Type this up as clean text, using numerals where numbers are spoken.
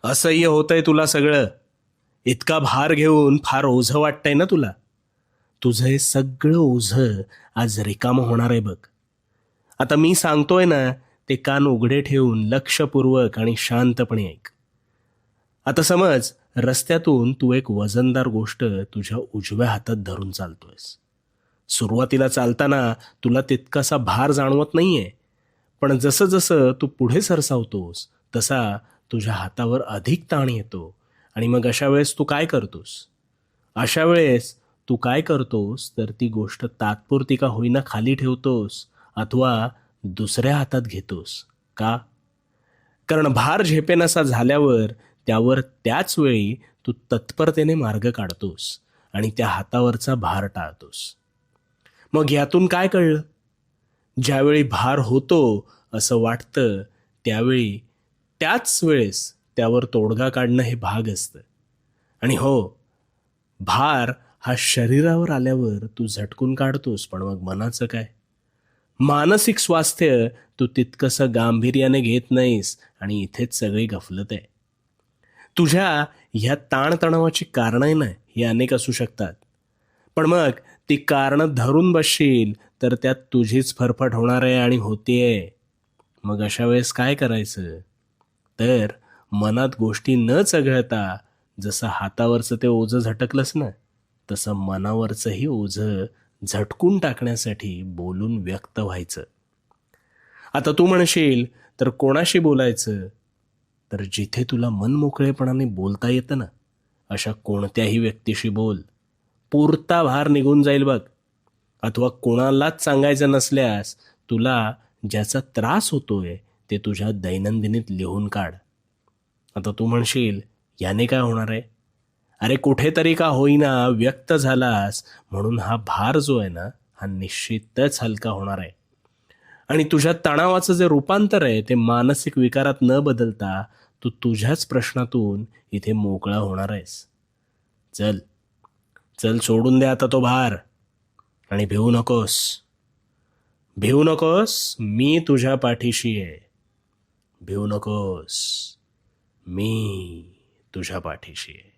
असह्य होतंय तुला सगळं. इतका भार घेऊन फार ओझं वाटतंय ना तुला. तुझं हे सगळं ओझं आज रिकामं होणार आहे बघ. आता मी सांगतोय ना, ते कान उघडे ठेवून लक्षपूर्वक आणि शांतपणे ऐक. आता समज रस्त्यातून तू एक वजनदार गोष्ट तुझ्या उजव्या हातात धरून चालतोयस. सुरुवातीला चालताना तुला तितकासा भार जाणवत नाहीये, पण जसं जसं तू पुढे सरसावतोस तसा तुझ्या हातावर अधिक ताण येतो. आणि मग अशा वेळेस तू काय करतोस तर ती गोष्ट तात्पुरती का होईना खाली ठेवतोस अथवा दुसऱ्या हातात घेतोस. का? कारण भार झेपेनासा झाल्यावर त्यावर त्याच वेळी तू तत्परतेने मार्ग काढतोस आणि त्या हातावरचा भार टाळतोस. मग यातून काय कळलं? ज्यावेळी भार होतो असं वाटतं त्यावेळी त्याच वेळेस त्यावर तोडगा काढणं हे भाग असतं. आणि हो, भार हा शरीरावर आल्यावर तू झटकून काढतोस, पण मग मनाचं काय? मानसिक स्वास्थ्य तू तितकंसं गांभीर्याने घेत नाहीस आणि इथेच सगळी गफलत आहे. तुझ्या ह्या ताणतणावाची कारणं ना ही अनेक असू शकतात, पण मग ती कारणं धरून बसशील तर त्यात तुझीच फरफट होणार आहे आणि होतीये. मग अशा वेळेस काय करायचं? तर मनात गोष्टी न चघळता जसं हातावरचं ते ओझं झटकलंस ना, तसं मनावरचंही ओझं झटकून टाकण्यासाठी बोलून व्यक्त व्हायचं. आता तू म्हणशील, तर कोणाशी बोलायचं? तर जिथे तुला मनमोकळेपणाने बोलता येतं ना, अशा कोणत्याही व्यक्तीशी बोल. पुरता भार निघून जाईल बघ. अथवा कोणालाच सांगायचं नसल्यास तुला ज्याचा त्रास होतोय ते तुझ्या दैनंदिनीत लिहून काढ. आता तू म्हणशील, याने काय होणार आहे? अरे कुठेतरी का होईना व्यक्त झालास म्हणून हा भार जो आहे ना, हा निश्चितच हलका होणार आहे. आणि तुझ्या तणावाचं जे रूपांतर आहे ते मानसिक विकारात न बदलता तू तुझ्याच प्रश्नातून इथे मोकळा होणार आहेस. चल, चल सोडून दे आता तो भार. आणि भिवू नकोस, मी तुझ्या पाठीशी आहे. भिवू नकोस, मी तुझ्या पाठीशी आहे.